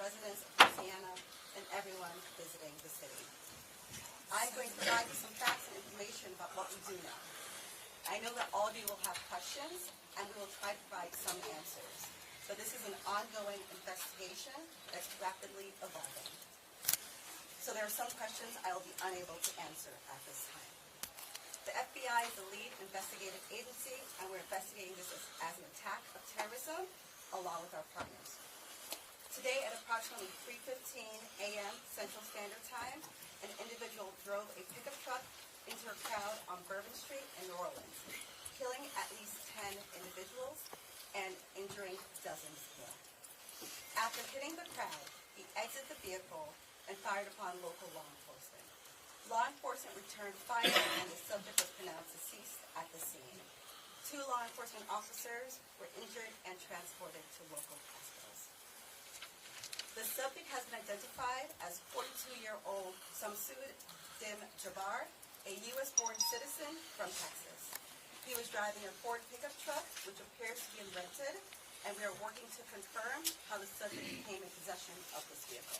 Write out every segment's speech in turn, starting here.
residents of Louisiana, and everyone visiting the city. I'm going to provide you some facts and information about what we do know. I know that all of you will have questions, and we will try to provide some answers. But this is an ongoing investigation that's rapidly evolving. So there are some questions I will be unable to answer at this time. The FBI is the lead investigative agency, and we're investigating this as an attack of terrorism, along with our partners. Today at approximately 3:15 a.m. Central Standard Time, an individual drove a pickup truck into a crowd on Bourbon Street in New Orleans, killing at least 10 individuals and injuring dozens more. After hitting the crowd, he exited the vehicle and fired upon local law enforcement. Law enforcement returned fire and the subject was pronounced deceased at the scene. 2 law enforcement officers were injured and transported to local hospitals. The subject has been identified as 42-year-old Shamsud-Din Jabbar, a U.S.-born citizen from Texas. He was driving a Ford pickup truck, which appears to be rented, and we are working to confirm how the subject came in possession of this vehicle.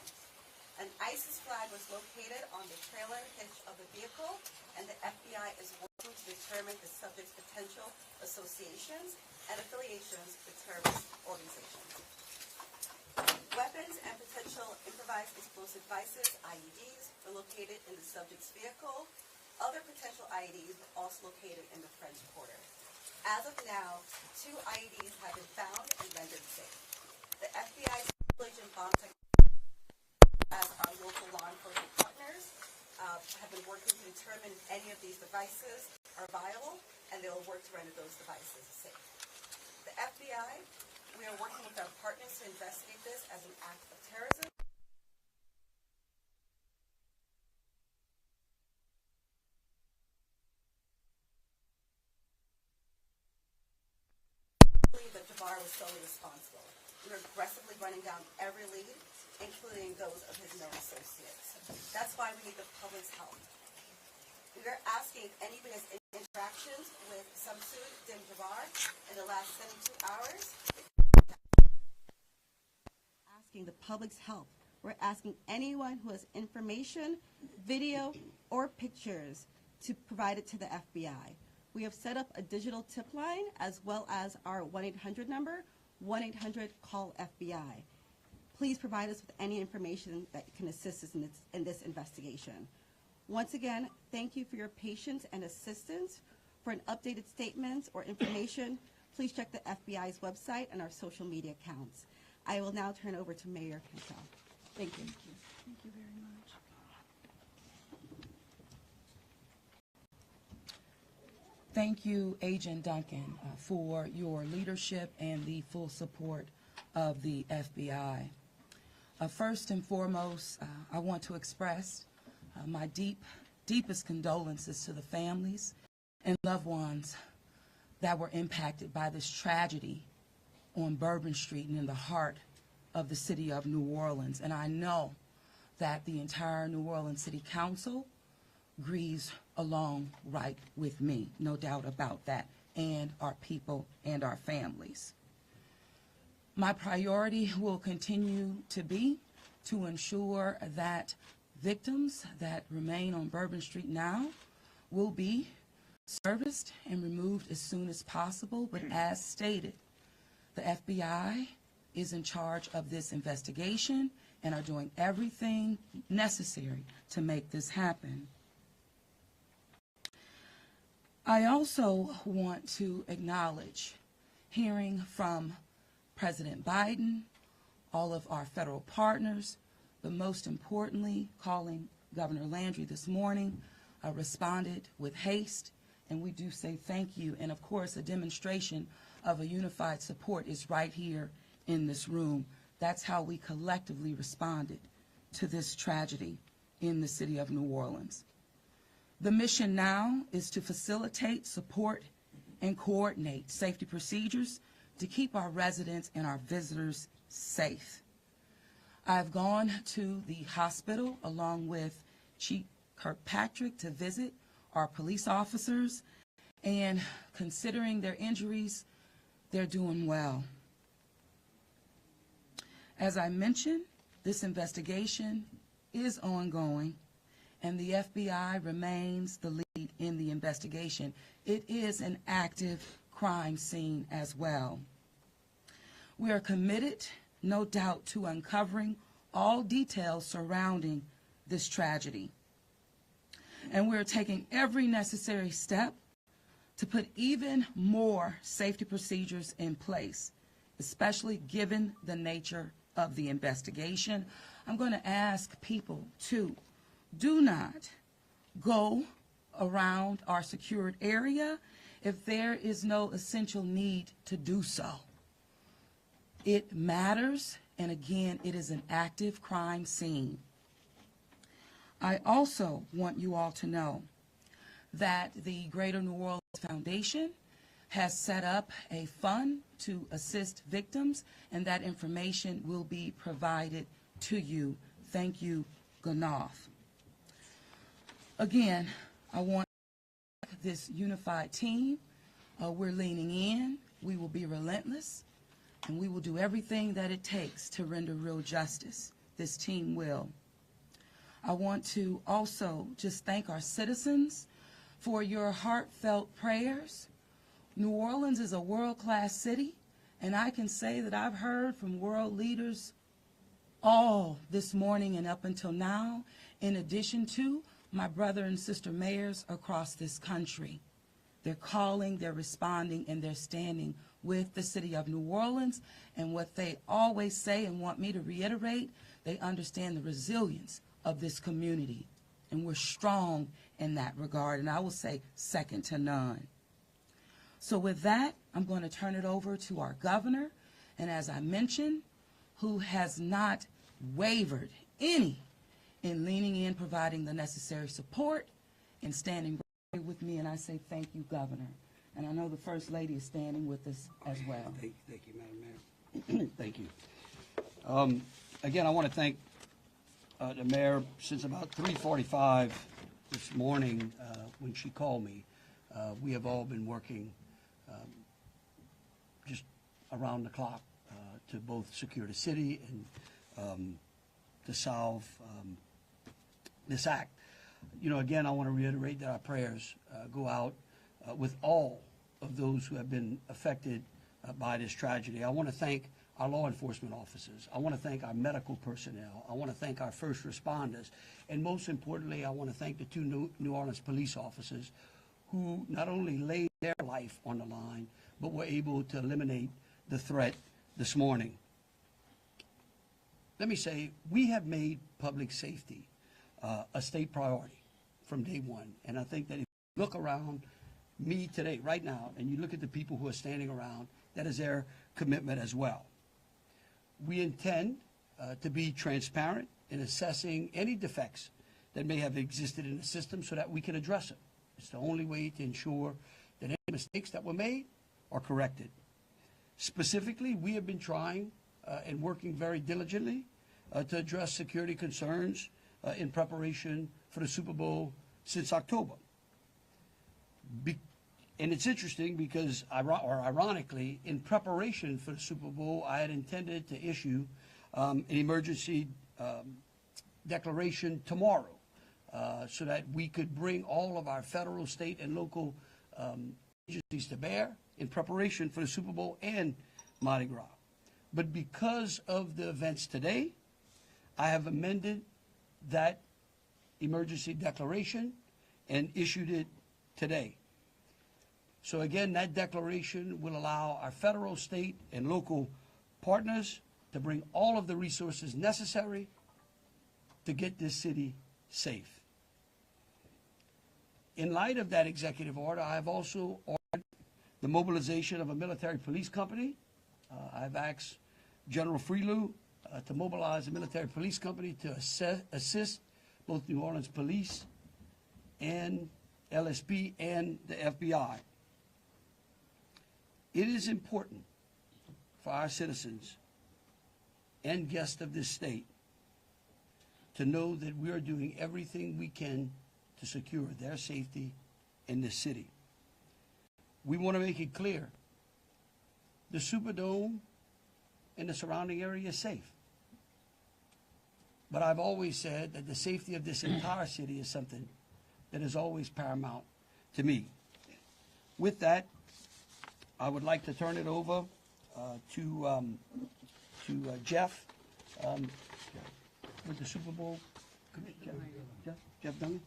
An ISIS flag was located on the trailer hitch of the vehicle, and the FBI is working to determine the subject's potential associations and affiliations with terrorist organizations. Weapons and potential improvised explosive devices, IEDs, were located in the subject's vehicle. Other potential IEDs were also located in the French Quarter. As of now, 2 IEDs have been found and rendered safe. The FBI's Intelligent Bomb Technology, as our local law enforcement partners, have been working to determine if any of these devices are viable, and they will work to render those devices safe. The FBI, we are working with our partners to investigate this as an act of terrorism. I believe that Jabbar was solely responsible. We're aggressively running down every lead, including those of his known associates. That's why we need the public's help. We are asking if anybody has any interactions with Shamsud-Din Jabbar in the last 72 hours. Asking the public's help. We're asking anyone who has information, video, or pictures to provide it to the FBI. We have set up a digital tip line as well as our 1-800 number, 1-800-CALL-FBI. Please provide us with any information that can assist us in this investigation. Once again, thank you for your patience and assistance. For an updated statements or information, please check the FBI's website and our social media accounts. I will now turn over to Mayor Cantrell. Thank you. Thank you very much. Thank you, Agent Duncan, for your leadership and the full support of the FBI. First and foremost, I want to express my deepest condolences to the families and loved ones that were impacted by this tragedy on Bourbon Street and in the heart of the city of New Orleans. And I know that the entire New Orleans City Council grieves along right with me, no doubt about that, and our people and our families. My priority will continue to be to ensure that victims that remain on Bourbon Street now will be serviced and removed as soon as possible. But as stated, the FBI is in charge of this investigation and are doing everything necessary to make this happen. I also want to acknowledge hearing from President Biden, all of our federal partners, but most importantly, calling Governor Landry this morning, responded with haste, and we do say thank you. And of course, a demonstration of a unified support is right here in this room. That's how we collectively responded to this tragedy in the city of New Orleans. The mission now is to facilitate, support, and coordinate safety procedures to keep our residents and our visitors safe. I've gone to the hospital along with Chief Kirkpatrick to visit our police officers, and considering their injuries, they're doing well. As I mentioned, This investigation is ongoing, and the FBI remains the lead in the investigation. It is an active crime scene as well. We are committed, no doubt, to uncovering all details surrounding this tragedy. And we're taking every necessary step to put even more safety procedures in place, especially given the nature of the investigation. I'm going to ask people to do not go around our secured area if there is no essential need to do so. It matters, and again, it is an active crime scene. I also want you all to know that the Greater New Orleans Foundation has set up a fund to assist victims, and that information will be provided to you. Thank you, Ganoff. Again, I want this unified team. We're leaning in. We will be relentless, and we will do everything that it takes to render real justice. This team will. I want to also just thank our citizens for your heartfelt prayers. New Orleans is a world-class city, and I can say that I've heard from world leaders all this morning and up until now, in addition to my brother and sister mayors across this country. They're calling, they're responding, and they're standing with the city of New Orleans. And what they always say and want me to reiterate, they understand the resilience of this community. And we're strong in that regard, and I will say second to none. So with that, I'm going to turn it over to our governor, and as I mentioned, who has not wavered any in leaning in, providing the necessary support, and standing right with me, and I say thank you, Governor. And I know the First Lady is standing with us as well. Thank you, Madam Mayor. Thank you. Again, I want to thank the Mayor. Since about 3:45 this morning, when she called me, we have all been working just around the clock to both secure the city and to solve this act. You know, again, I want to reiterate that our prayers go out with all of those who have been affected by this tragedy. I want to thank our law enforcement officers. I want to thank our medical personnel. I want to thank our first responders. And most importantly, I want to thank the two New Orleans police officers who not only laid their life on the line, but were able to eliminate the threat this morning. Let me say, we have made public safety a state priority from day one. And I think that if you look around me today, right now, and you look at the people who are standing around, that is their commitment as well. We intend to be transparent in assessing any defects that may have existed in the system so that we can address it. It's the only way to ensure that any mistakes that were made are corrected. Specifically, we have been trying and working very diligently to address security concerns in preparation for the Super Bowl since October. And it's interesting because, ironically, in preparation for the Super Bowl, I had intended to issue an emergency declaration tomorrow so that we could bring all of our federal, state, and local agencies to bear in preparation for the Super Bowl and Mardi Gras. But because of the events today, I have amended that emergency declaration and issued it today. So again, that declaration will allow our federal, state, and local partners to bring all of the resources necessary to get this city safe. In light of that executive order, I have also ordered the mobilization of a military police company. I've asked General Freelou to mobilize a military police company to assist both New Orleans Police and LSP and the FBI. It is important for our citizens and guests of this state to know that we are doing everything we can to secure their safety in this city. We want to make it clear, the Superdome and the surrounding area is safe. But I've always said that the safety of this entire city is something that is always paramount to me. With that, I would like to turn it over to Jeff with the Super Bowl. Jeff Duncan.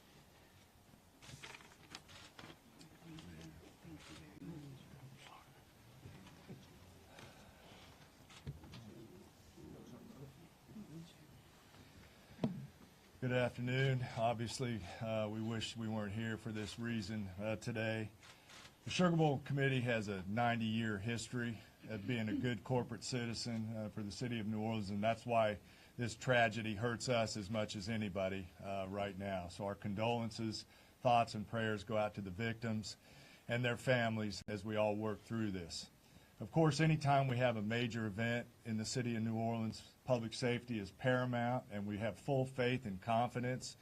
Good afternoon. Obviously, we wish we weren't here for this reason today. The Sugar Bowl Committee has a 90-year history of being a good corporate citizen for the city of New Orleans, and that's why this tragedy hurts us as much as anybody right now. So our condolences, thoughts, and prayers go out to the victims and their families as we all work through this. Of course, anytime we have a major event in the city of New Orleans, public safety is paramount, and we have full faith and confidence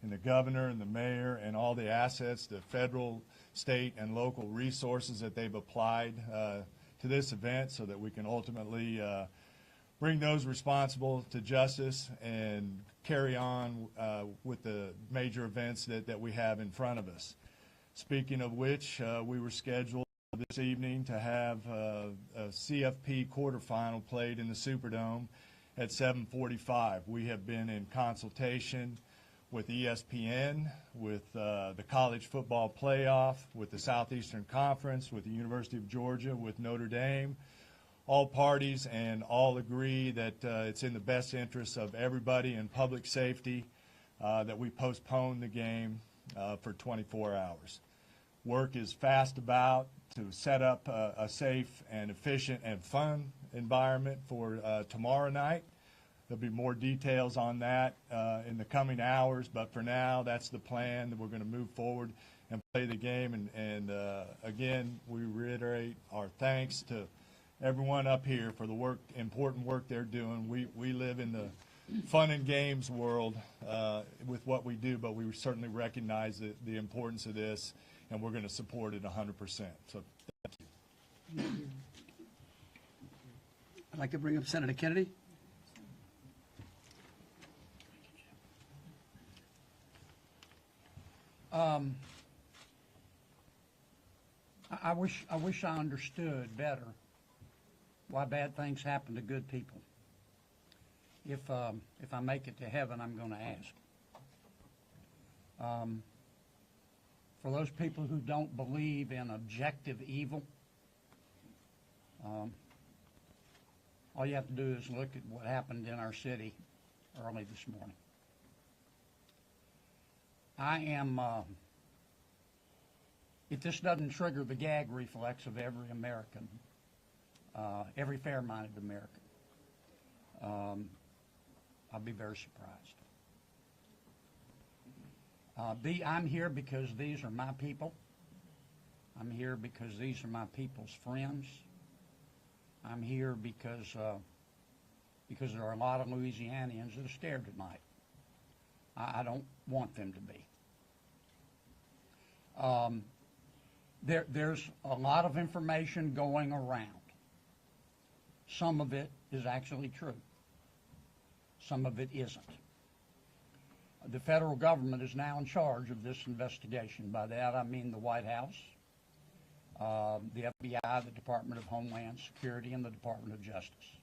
in the governor and the mayor and all the assets, the federal, state, and local resources that they've applied to this event so that we can ultimately bring those responsible to justice and carry on with the major events that we have in front of us. Speaking of which, we were scheduled this evening to have a CFP quarterfinal played in the Superdome at 7:45. We have been in consultation with ESPN, with the College Football Playoff, with the Southeastern Conference, with the University of Georgia, with Notre Dame. All parties and all agree that it's in the best interest of everybody and public safety that we postpone the game for 24 hours. Work is fast about to set up a safe and efficient and fun environment for tomorrow night. There'll be more details on that in the coming hours, but for now, that's the plan, that we're going to move forward and play the game. And again, we reiterate our thanks to everyone up here for the important work they're doing. We live in the fun and games world with what we do, but we certainly recognize the importance of this, and we're going to support it 100%. So thank you. I'd like to bring up Senator Kennedy. I wish I understood better why bad things happen to good people. If I make it to heaven, I'm going to ask. For those people who don't believe in objective evil, all you have to do is look at what happened in our city early this morning. If this doesn't trigger the gag reflex of every American, every fair-minded American, I'll be very surprised. I'm here because these are my people. I'm here because these are my people's friends. I'm here because there are a lot of Louisianians that are scared tonight. I don't want them to be. There's a lot of information going around. Some of it is actually true. Some of it isn't. The federal government is now in charge of this investigation. By that I mean the White House, the FBI, the Department of Homeland Security, and the Department of Justice.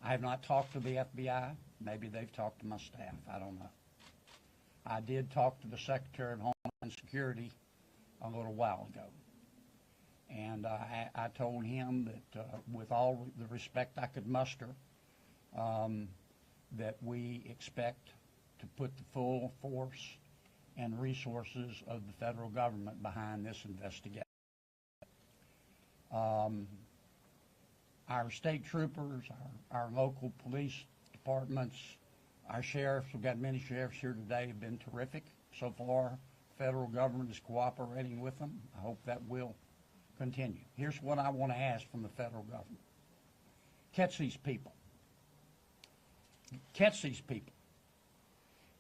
I have not talked to the FBI. Maybe they've talked to my staff. I don't know. I did talk to the Secretary of Homeland Security a little while ago. And I told him that with all the respect I could muster, that we expect to put the full force and resources of the federal government behind this investigation. Our state troopers, our local police departments, our sheriffs, we've got many sheriffs here today, have been terrific so far. The federal government is cooperating with them. I hope that will continue. Here's what I want to ask from the federal government. Catch these people. Catch these people.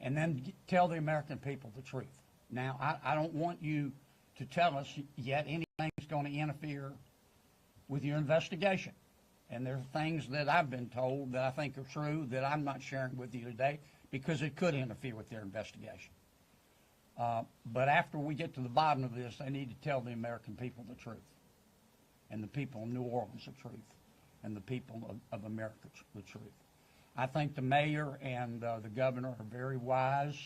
And then tell the American people the truth. Now, I don't want you to tell us yet anything that's going to interfere with your investigation. And there are things that I've been told that I think are true that I'm not sharing with you today because it could interfere with their investigation. But after we get to the bottom of this, they need to tell the American people the truth, and the people of New Orleans the truth, and the people of America the truth. I think the mayor and the governor are very wise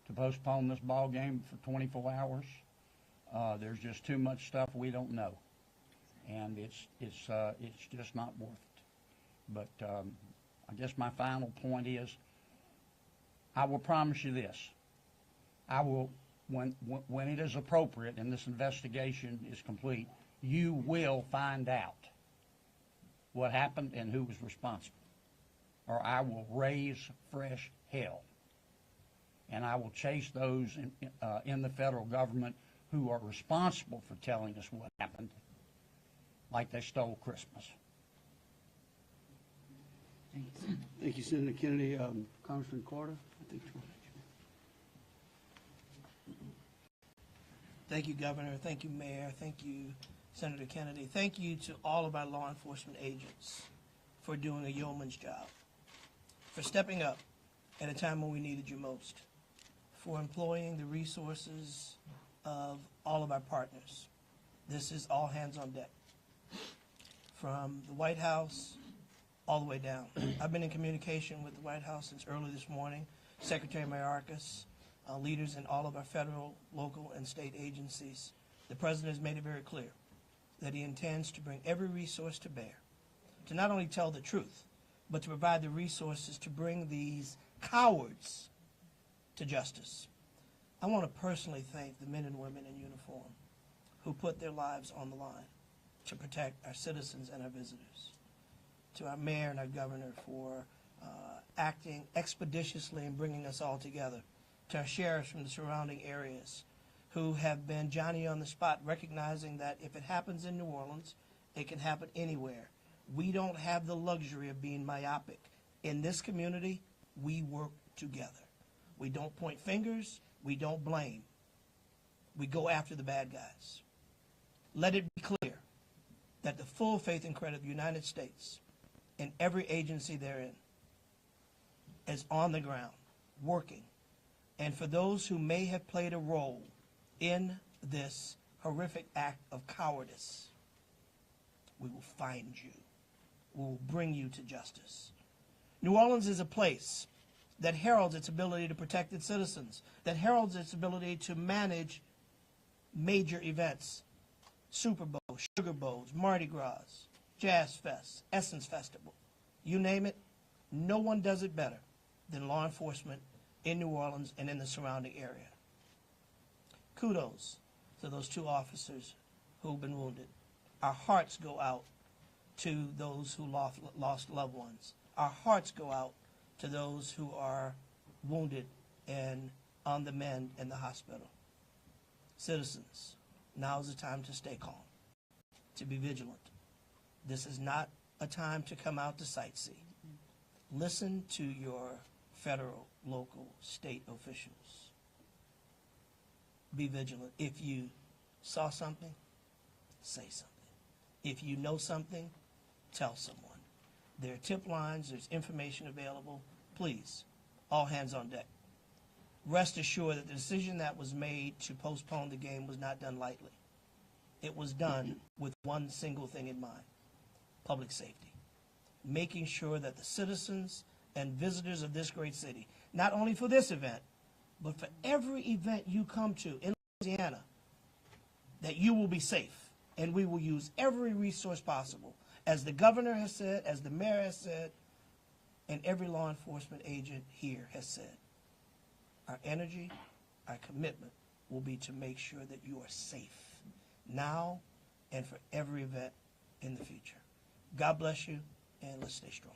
to postpone this ball game for 24 hours. There's just too much stuff we don't know, and it's just not worth it. But I guess my final point is, I will promise you this: I will, when it is appropriate and this investigation is complete, you will find out what happened and who was responsible, or I will raise fresh hell, and I will chase those in the federal government who are responsible for telling us what happened, like they stole Christmas. Thank you, Senator Kennedy. Congressman Carter, I think. Thank you, Governor. Thank you, Mayor. Thank you, Senator Kennedy. Thank you to all of our law enforcement agents for doing a yeoman's job, for stepping up at a time when we needed you most, for employing the resources of all of our partners. This is all hands on deck, from the White House all the way down. I've been in communication with the White House since early this morning. Secretary Mayorkas, leaders in all of our federal, local, and state agencies. The President has made it very clear that he intends to bring every resource to bear to not only tell the truth, but to provide the resources to bring these cowards to justice. I want to personally thank the men and women in uniform who put their lives on the line to protect our citizens and our visitors. To our mayor and our governor for acting expeditiously and bringing us all together. To our sheriffs from the surrounding areas who have been Johnny on the spot, recognizing that if it happens in New Orleans, it can happen anywhere. We don't have the luxury of being myopic. In this community, we work together. We don't point fingers. We don't blame. We go after the bad guys. Let it be clear that the full faith and credit of the United States and every agency therein is on the ground, working. And for those who may have played a role in this horrific act of cowardice, we will find you. We will bring you to justice. New Orleans is a place that heralds its ability to protect its citizens, that heralds its ability to manage major events, Super Bowl, Sugar Bowls, Mardi Gras, Jazz Fest, Essence Festival, you name it. No one does it better than law enforcement in New Orleans and in the surrounding area. Kudos to those two officers who've been wounded. Our hearts go out to those who lost loved ones. Our hearts go out to those who are wounded and on the mend in the hospital. Citizens, now is the time to stay calm, to be vigilant. This is not a time to come out to sightsee. Listen to your federal, local, state officials. Be vigilant. If you saw something, say something. If you know something, tell someone. There are tip lines, there's information available. Please, all hands on deck. Rest assured that the decision that was made to postpone the game was not done lightly. It was done with one single thing in mind: public safety. Making sure that the citizens and visitors of this great city, not only for this event, but for every event you come to in Louisiana, that you will be safe, and we will use every resource possible, as the governor has said, as the mayor has said, and every law enforcement agent here has said. Our energy, our commitment will be to make sure that you are safe now and for every event in the future. God bless you, and let's stay strong.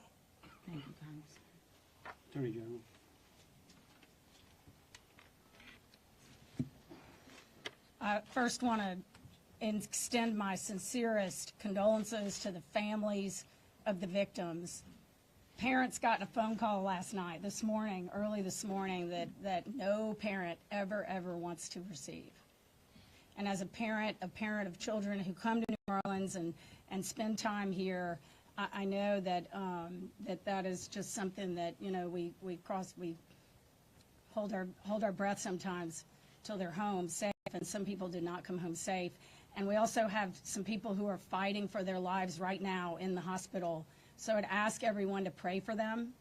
Thank you, Congressman. Attorney General. I first want to extend my sincerest condolences to the families of the victims. Parents got a phone call early this morning, that no parent ever wants to receive. And as a parent of children who come to New Orleans and spend time here, I know that that is just something that, you know, we hold our breath sometimes till they're home safe, and some people did not come home safe. And we also have some people who are fighting for their lives right now in the hospital. So I'd ask everyone to pray for them.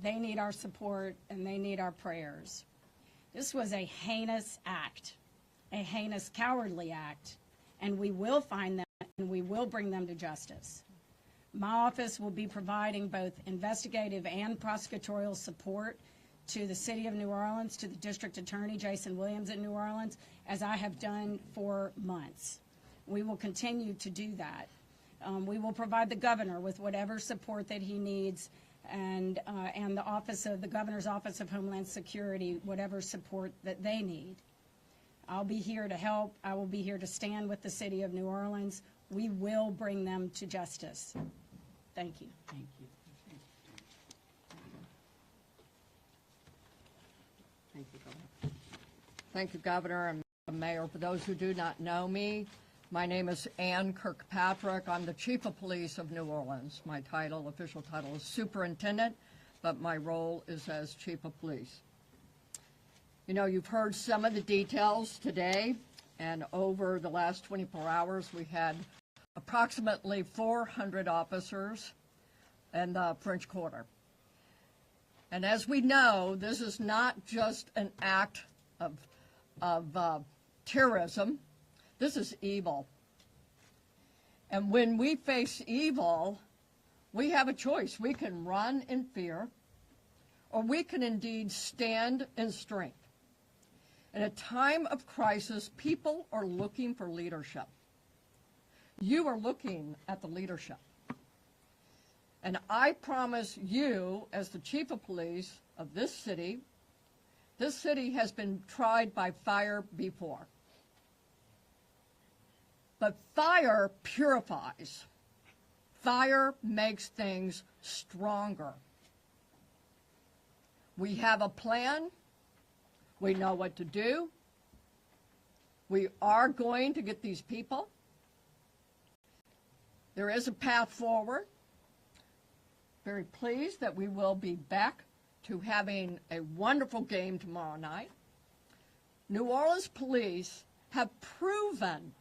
They need our support and they need our prayers. This was a heinous act, a heinous, cowardly act, and we will find them and we will bring them to justice. My office will be providing both investigative and prosecutorial support to the City of New Orleans, to the District Attorney, Jason Williams in New Orleans, as I have done for months. We will continue to do that. We will provide the governor with whatever support that he needs, and the Governor's Office of Homeland Security, whatever support that they need. I'll be here to help. I will be here to stand with the City of New Orleans. We will bring them to justice. Thank you. Thank you. Thank you, Governor. Thank you, Governor and Mayor. For those who do not know me, my name is Ann Kirkpatrick. I'm the Chief of Police of New Orleans. My title, official title, is Superintendent, but my role is as Chief of Police. You know, you've heard some of the details today, and over the last 24 hours, we had approximately 400 officers in the French Quarter. And as we know, this is not just an act of terrorism. This is evil. And when we face evil, we have a choice. We can run in fear, or we can indeed stand in strength. In a time of crisis, people are looking for leadership. You are looking at the leadership. And I promise you, as the Chief of Police of this city has been tried by fire before. But fire purifies. Fire makes things stronger. We have a plan. We know what to do. We are going to get these people. There is a path forward. Very pleased that we will be back to having a wonderful game tomorrow night. New Orleans police have proven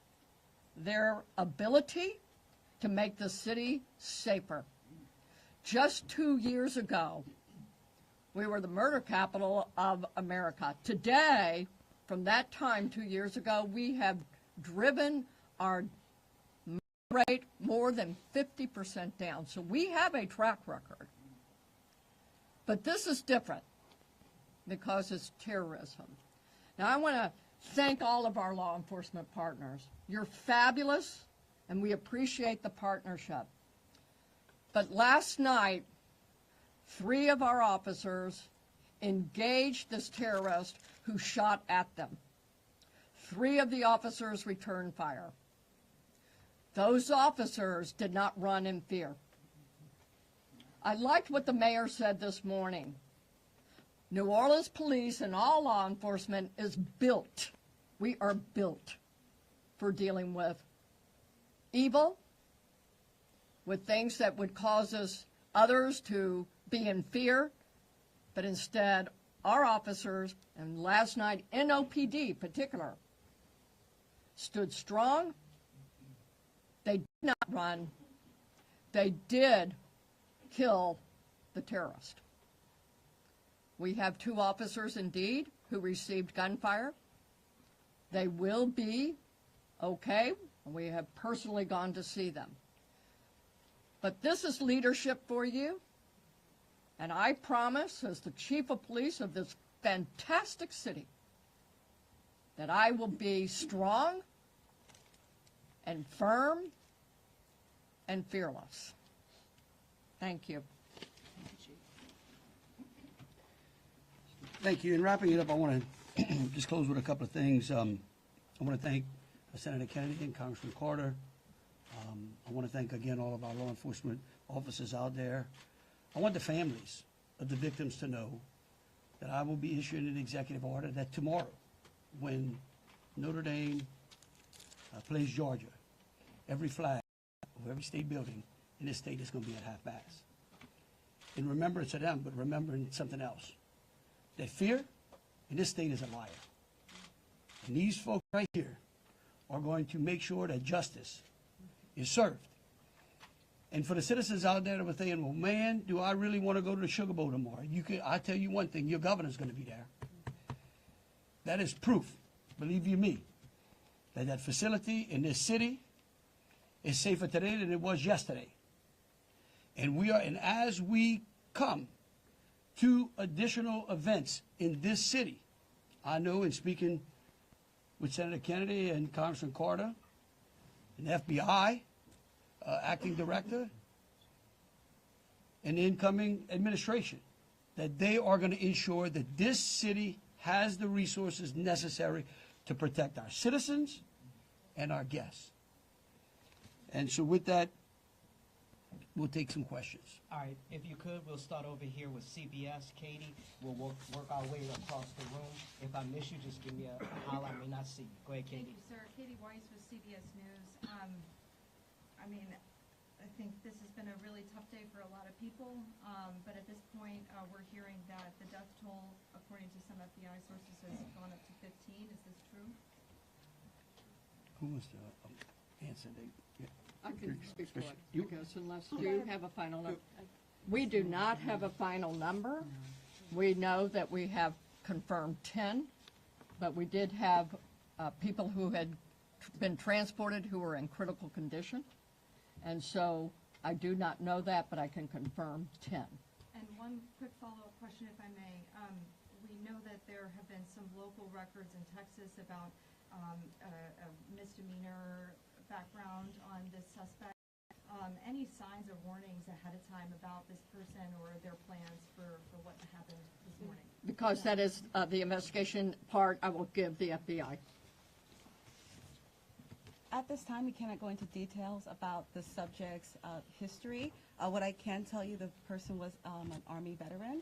their ability to make the city safer. Just 2 years ago, we were the murder capital of America. Today, from that time 2 years ago, we have driven our murder rate more than 50% down. So we have a track record. But this is different because it's terrorism. Now, I want to thank all of our law enforcement partners. You're fabulous, and we appreciate the partnership. But last night, 3 of our officers engaged this terrorist who shot at them. 3 of the officers returned fire. Those officers did not run in fear. I liked what the mayor said this morning. New Orleans police and all law enforcement is built. We are built for dealing with evil, with things that would cause others to be in fear, but instead our officers, and last night NOPD particular, stood strong. They did not run. They did kill the terrorist. We have 2 officers indeed who received gunfire. They will be okay. We have personally gone to see them. But this is leadership for you. And I promise, as the Chief of Police of this fantastic city, that I will be strong and firm and fearless. Thank you. Thank you. In wrapping it up, I want to just close with a couple of things. I want to thank Senator Kennedy and Congressman Carter. I want to thank again all of our law enforcement officers out there. I want the families of the victims to know that I will be issuing an executive order that tomorrow, when Notre Dame plays Georgia, every flag of every state building in this state is going to be at half-mast. In remembrance of them, but remembering something else. That fear in this state is a liar. And these folks right here are going to make sure that justice is served. And for the citizens out there that were saying, well, man, do I really want to go to the Sugar Bowl tomorrow? I tell you one thing, your governor's going to be there. That is proof, believe you me, that that facility in this city is safer today than it was yesterday. And as we come to additional events in this city, I know in speaking with Senator Kennedy and Congressman Carter, and FBI, acting director, and the incoming administration, that they are going to ensure that this city has the resources necessary to protect our citizens and our guests. And so with that, we'll take some questions. All right, if you could, we'll start over here with CBS. Katie, we'll work our way across the room. If I miss you, just give me a holler. I may not see you. Go ahead, Thank Katie. you, sir. Katie Weiss with CBS News. I mean, I think this has been a really tough day for a lot of people, but at this point, we're hearing that the death toll, according to some FBI sources, has gone up to 15. Is this true? Who wants to answer? I can speak for it, You- because unless you have a final number. We do not have a final number. We know that we have confirmed 10, but we did have people who had been transported who were in critical condition. And so I do not know that, but I can confirm 10. And one quick follow-up question, if I may. We know that there have been some local records in Texas about a misdemeanor background on this suspect. Any signs or warnings ahead of time about this person or their plans for what happened this morning? Because that is the investigation part, I will give the FBI. At this time, we cannot go into details about the subject's history. What I can tell you, the person was an Army veteran.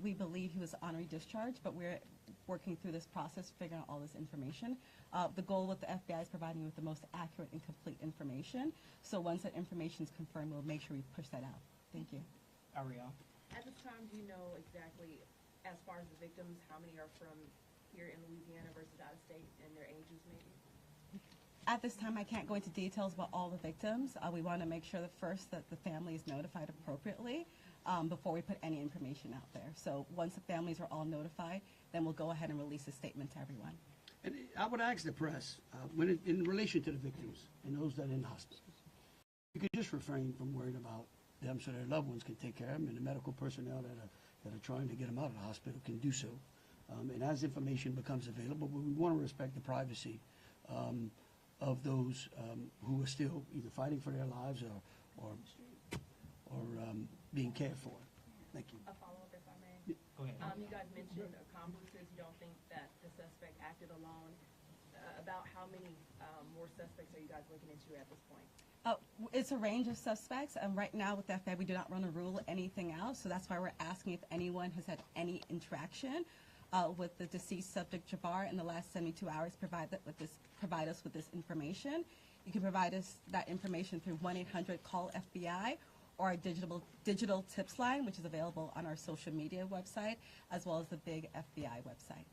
We believe he was honorary discharge, but we're working through this process, figuring out all this information. The goal with the FBI is providing you with the most accurate and complete information. So once that information is confirmed, we'll make sure we push that out. Thank you. Ariel. At this time, do you know exactly, as far as the victims, how many are from here in Louisiana versus out of state, and their ages maybe? At this time, I can't go into details about all the victims. We want to make sure that first that the family is notified appropriately before we put any information out there. So once the families are all notified, then we'll go ahead and release a statement to everyone. And I would ask the press, in relation to the victims and those that are in hospitals, you could just refrain from worrying about them so their loved ones can take care of them, and the medical personnel that are trying to get them out of the hospital can do so. And as information becomes available, we want to respect the privacy of those who are still either fighting for their lives or being cared for. Thank you. A follow-up, if I may. Go ahead. You guys mentioned accomplices. You don't think that the suspect acted alone. About how many more suspects are you guys looking into at this point? It's a range of suspects. Right now with the FBI, we do not want to rule anything out. So that's why we're asking if anyone has had any interaction with the deceased subject Jabbar in the last 72 hours, provide us with this information. You can provide us that information through 1-800-CALL-FBI or our digital tips line, which is available on our social media website, as well as the big FBI website.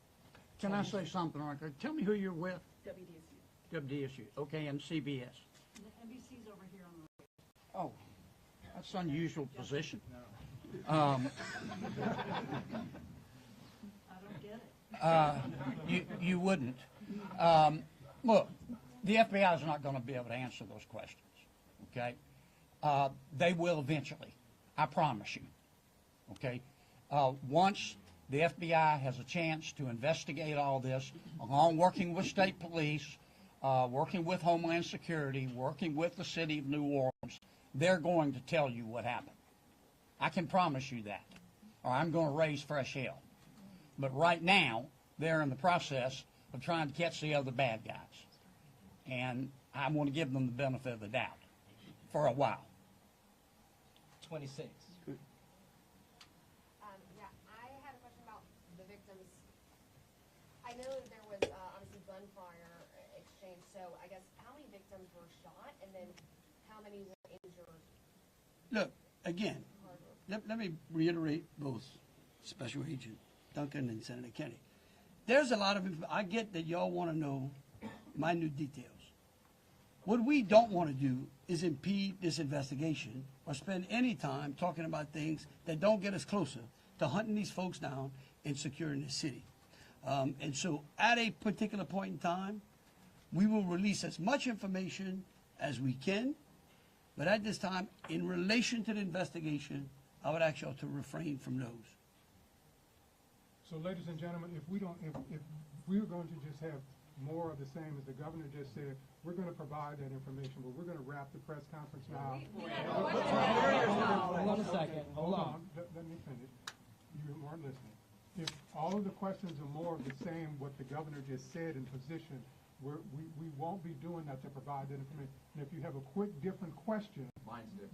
Can I say something like that? Tell me who you're with. WDSU. WDSU. Okay, and CBS. The NBC's over here on the Oh, that's an unusual position. I don't get it. You wouldn't. Look, the FBI is not going to be able to answer those questions, okay? They will eventually, I promise you, okay? Once the FBI has a chance to investigate all this, along working with state police, working with Homeland Security, working with the city of New Orleans, they're going to tell you what happened. I can promise you that, or I'm going to raise fresh hell. But right now, they're in the process of trying to catch the other bad guys. And I want to give them the benefit of the doubt for a while. 26. Yeah, I had a question about the victims. I know that there was obviously gunfire exchange, so I guess how many victims were shot, and then how many were injured look, again, let me reiterate both Special Agent Duncan and Senator Kennedy. There's a lot of, I get that y'all want to know minute details. What we don't want to do is impede this investigation or spend any time talking about things that don't get us closer to hunting these folks down and securing the city. And so at a particular point in time, we will release as much information as we can, but at this time, in relation to the investigation, I would ask y'all to refrain from those. So, ladies and gentlemen, if we're going to just have more of the same as the governor just said, we're going to provide that information, but we're going to wrap the press conference now. Hold on a second. Hold on. Let me finish. You weren't listening. If all of the questions are more of the same, what the governor just said in position, we won't be doing that to provide that information. And if you have a quick, different question,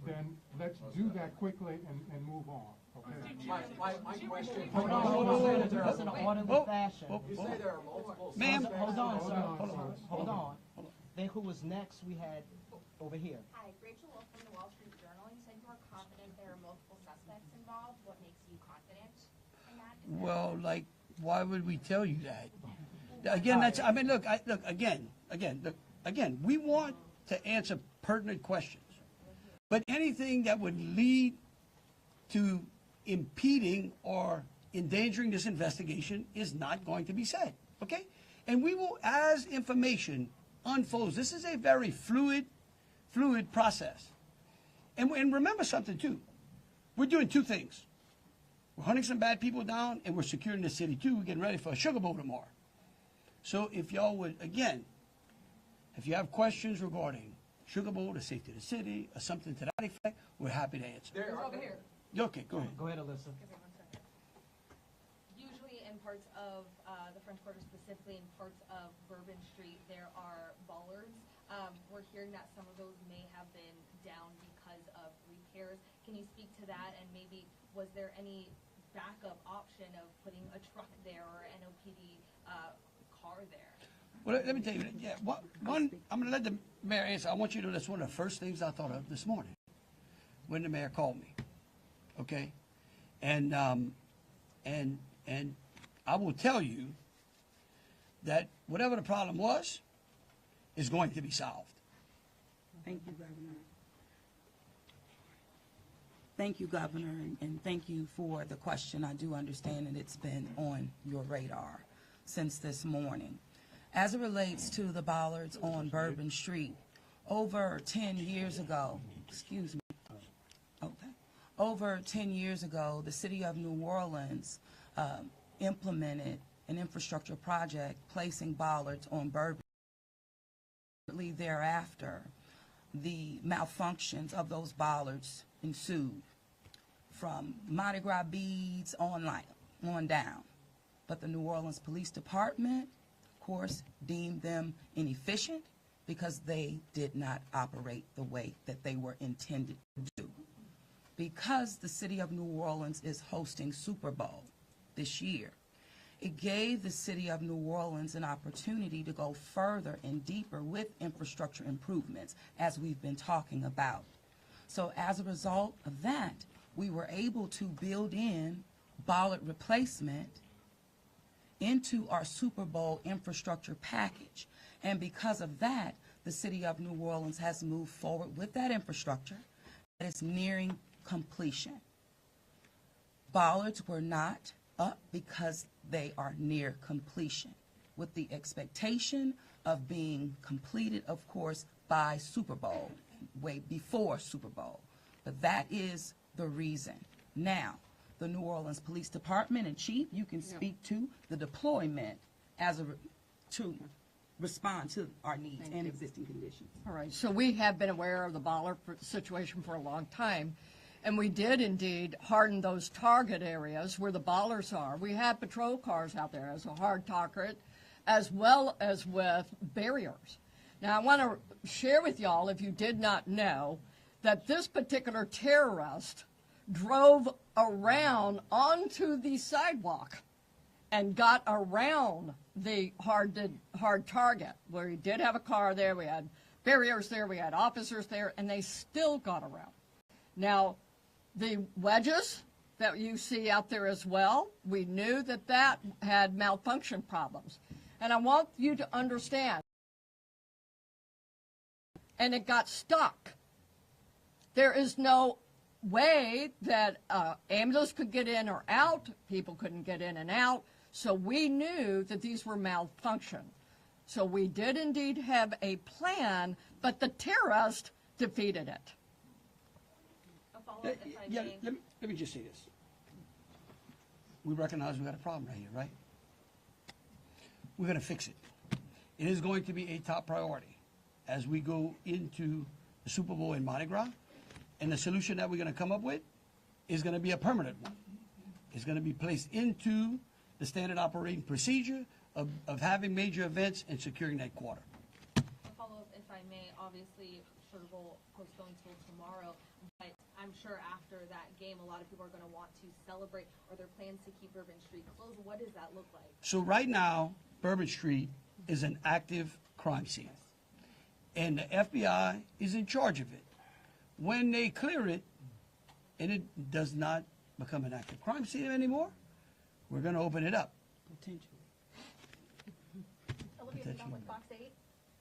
then let's do that quickly and move on. Okay? My question. Hold on. That's in an orderly fashion. You say there are multiple. Ma'am. Hold on, sir. Hold on. Then who was next? We had over here. Hi, Rachel Wolf from the Wall Street Journal. You said you were confident there are multiple suspects involved. What makes you confident in that? Well, like, why would we tell you that? Again, that's, I mean, look, again, we want to answer pertinent questions. But anything that would lead to impeding or endangering this investigation is not going to be said, okay? And we will, as information unfolds, this is a very fluid process. And remember something, too. We're doing two things. We're hunting some bad people down, and we're securing the city, too. We're getting ready for a Sugar Bowl tomorrow. So if y'all would, again, if you have questions regarding Sugar Bowl, the safety of the city, or something to that effect, we're happy to answer. Over here. Okay, go ahead. Go ahead, Alyssa. Usually in parts of the French Quarter, specifically in parts of Bourbon Street, there are bollards. We're hearing that some of those may have been down because of repairs. Can you speak to that, and maybe was there any backup option of putting a truck there or an OPD car there? Well, let me tell you, yeah, one, I'm going to let the mayor answer. I want you to know that's one of the first things I thought of this morning when the mayor called me, okay? And I will tell you that whatever the problem was is going to be solved. Thank you, Governor. Thank you, Governor, and thank you for the question. I do understand that it's been on your radar since this morning. As it relates to the bollards on Bourbon Street, over 10 years ago, over 10 years ago, the city of New Orleans implemented an infrastructure project placing bollards on Bourbon. Thereafter, the malfunctions of those bollards ensued from Mardi Gras beads on down. But the New Orleans Police Department, of course, deemed them inefficient because they did not operate the way that they were intended to do. Because the city of New Orleans is hosting Super Bowl this year, it gave the city of New Orleans an opportunity to go further and deeper with infrastructure improvements, as we've been talking about. So as a result of that, we were able to build in bollard replacement into our Super Bowl infrastructure package. And because of that, the city of New Orleans has moved forward with that infrastructure that is nearing completion. Bollards were not up because they are near completion, with the expectation of being completed, of course, by Super Bowl, way before Super Bowl. But that is the reason. Now, the New Orleans Police Department, and Chief, you can speak to the deployment to respond to our needs and existing conditions. All right, so we have been aware of the bollard situation for a long time, and we did indeed harden those target areas where the bollards are. We have patrol cars out there as a hard target, as well as with barriers. Now, I want to share with y'all, if you did not know, that this particular terrorist drove around onto the sidewalk and got around the hard target, where he did have a car there, we had barriers there, we had officers there, and they still got around. Now, the wedges that you see out there as well, we knew that that had malfunction problems. And I want you to understand, and it got stuck. There is no way that ambulance could get in or out, people couldn't get in and out, so we knew that these were malfunction. So we did indeed have a plan, but the terrorist defeated it. A follow-up, if I Yeah, may. let me just say this. We recognize we got a problem right here, right? We're going to fix it. It is going to be a top priority as we go into the Super Bowl in Mardi Gras. And the solution that we're going to come up with is going to be a permanent one. It's going to be placed into the standard operating procedure of having major events and securing that quarter. A follow-up, if I may. Obviously, Sugar Bowl postponed till tomorrow, but I'm sure after that game, a lot of people are going to want to celebrate. Are there plans to keep Bourbon Street closed? What does that look like? So right now, Bourbon Street is an active crime scene. And the FBI is in charge of it. When they clear it, and it does not become an active crime scene anymore, we're going to open it up. Olivia Vidal with Fox 8.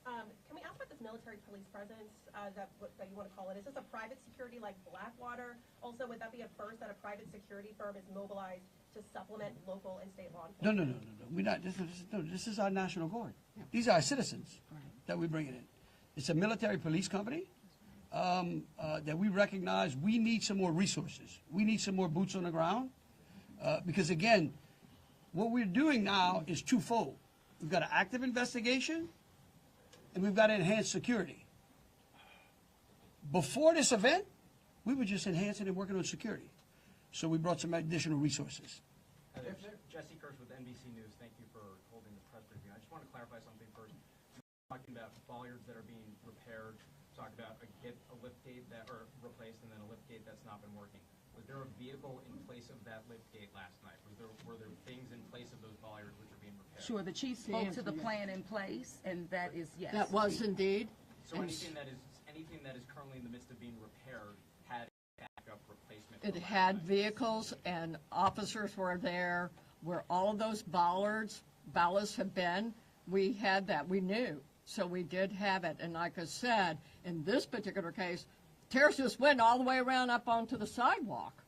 Can we ask about this military police presence that you want to call it? Is this a private security like Blackwater? Also, would that be a first that a private security firm is mobilized to supplement local and state law enforcement? No. We're not. This is our National Guard. These are our citizens that we're bringing in. It's a military police company that we recognize we need some more resources. We need some more boots on the ground because, again, what we're doing now is twofold. We've got an active investigation and we've got enhanced security. Before this event, we were just enhancing and working on security. So we brought some additional resources. Jesse Kirsch with NBC News. Thank you for holding the press briefing. I just want to clarify something first. You're talking about bollards that are being repaired. Talked about a lift gate that are replaced and then a lift gate that's not been working. Was there a vehicle in place of that lift gate last night? Were there things in place of those bollards which are being repaired? Sure, the chief spoke to the plan in place, and that is yes. That was indeed. So anything that is currently in the midst of being repaired had a backup replacement? It had vehicles and officers were there where all of those ballasts have been. We had that. We knew. So we did have it. And like I said, in this particular case, terrorists just went all the way around up onto the sidewalk.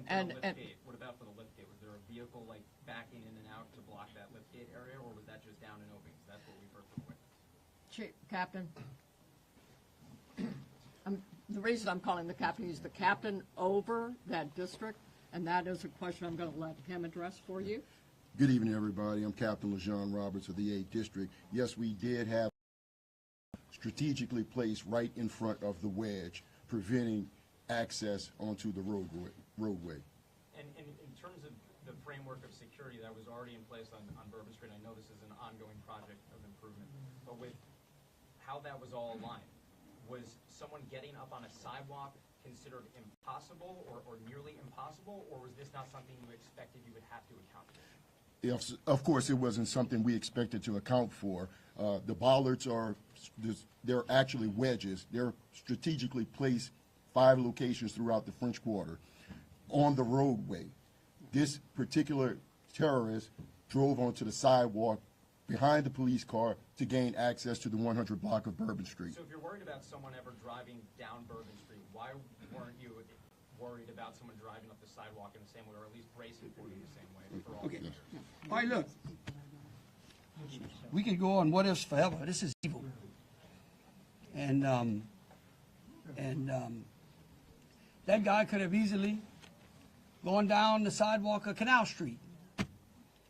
And for the lift gate, what about for the lift gate? Was there a vehicle like backing in and out to block that lift gate area, or was that just down and open? That's what we've heard from witnesses. Captain, the reason I'm calling the captain, he's the captain over that district, and that is a question I'm going to let him address for you. Good evening, everybody. I'm Captain LaJean Roberts of the 8th District. Yes, we did have strategically placed right in front of the wedge, preventing access onto the roadway. And in terms of the framework of security that was already in place on Bourbon Street, I know this is an ongoing project of improvement, but with how that was all aligned, was someone getting up on a sidewalk considered impossible or nearly impossible, or was this not something you expected you would have to account for? Yes, of course, it wasn't something we expected to account for. The bollards they're actually wedges. They're strategically placed 5 locations throughout the French Quarter on the roadway. This particular terrorist drove onto the sidewalk behind the police car to gain access to the 100 block of Bourbon Street. So if you're worried about someone ever driving down Bourbon Street, why weren't you worried about someone driving up the sidewalk in the same way, or at least bracing for it in the same way for all Okay. the years? All right, look. We can go on what ifs forever. This is evil. And that guy could have easily gone down the sidewalk of Canal Street,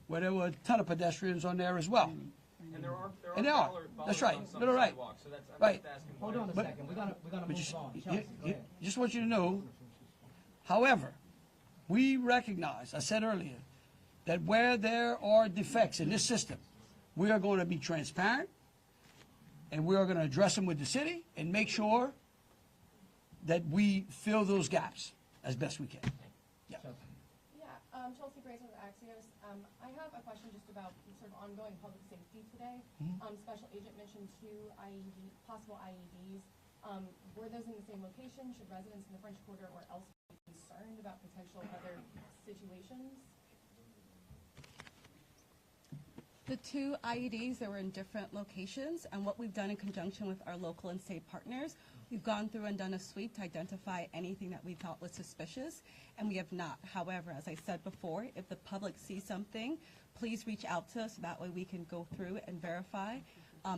where there were a ton of pedestrians on there as well. And there are That's right. on some No, right. sidewalks, so that's, I'm Right. just asking Hold why- on a second. We're gonna move on. Chelsea, go ahead. Just want you to know, however, we recognize, I said earlier, that where there are defects in this system, we are going to be transparent, and we are going to address them with the city and make sure that we fill those gaps as best we can. Yeah. Chelsea Grace with Axios. I have a question just about sort of ongoing public safety today. Special Agent mentioned 2 possible IEDs Were those in the same location? Should residents in the French Quarter or elsewhere be concerned about potential other situations? The two IEDs, they were in different locations, and what we've done in conjunction with our local and state partners, we've gone through and done a sweep to identify anything that we thought was suspicious, and we have not. However, as I said before, if the public sees something, please reach out to us. That way we can go through and verify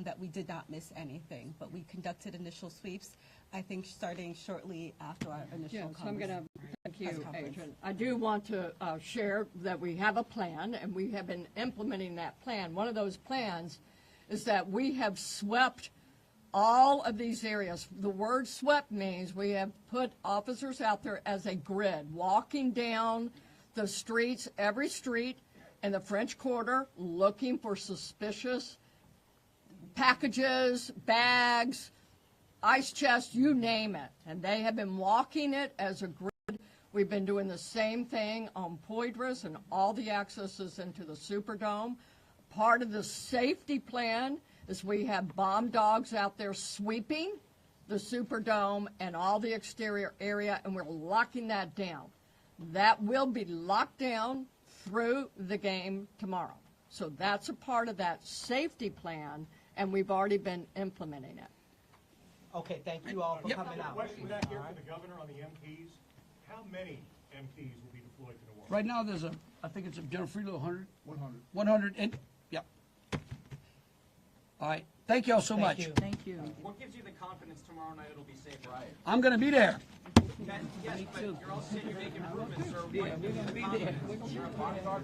that we did not miss anything. But we conducted initial sweeps, I think, starting shortly after our initial Yes, I'm going to thank you, conference. Agent. I do want to share that we have a plan, and we have been implementing that plan. One of those plans is that we have swept all of these areas. The word swept means we have put officers out there as a grid, walking down the streets, every street in the French Quarter, looking for suspicious packages, bags, ice chests, you name it. And they have been walking it as a grid. We've been doing the same thing on Poydras and all the accesses into the Superdome. Part of the safety plan is we have bomb dogs out there sweeping the Superdome and all the exterior area, and we're locking that down. That will be locked down through the game tomorrow. So that's a part of that safety plan, and we've already been implementing it. Okay, thank you all for coming out. Question back here for the governor on the MPs. How many MPs will be deployed to the war? Right now, there's I think it's a General Freelo, 100? 100. 100, and, yeah. All right, thank y'all so much. Thank you. What gives you the confidence tomorrow night it'll be safe, right? I'm going to be there. Yes, but you're also saying you're making improvements, sir. We're going to be there. You're a bodyguard.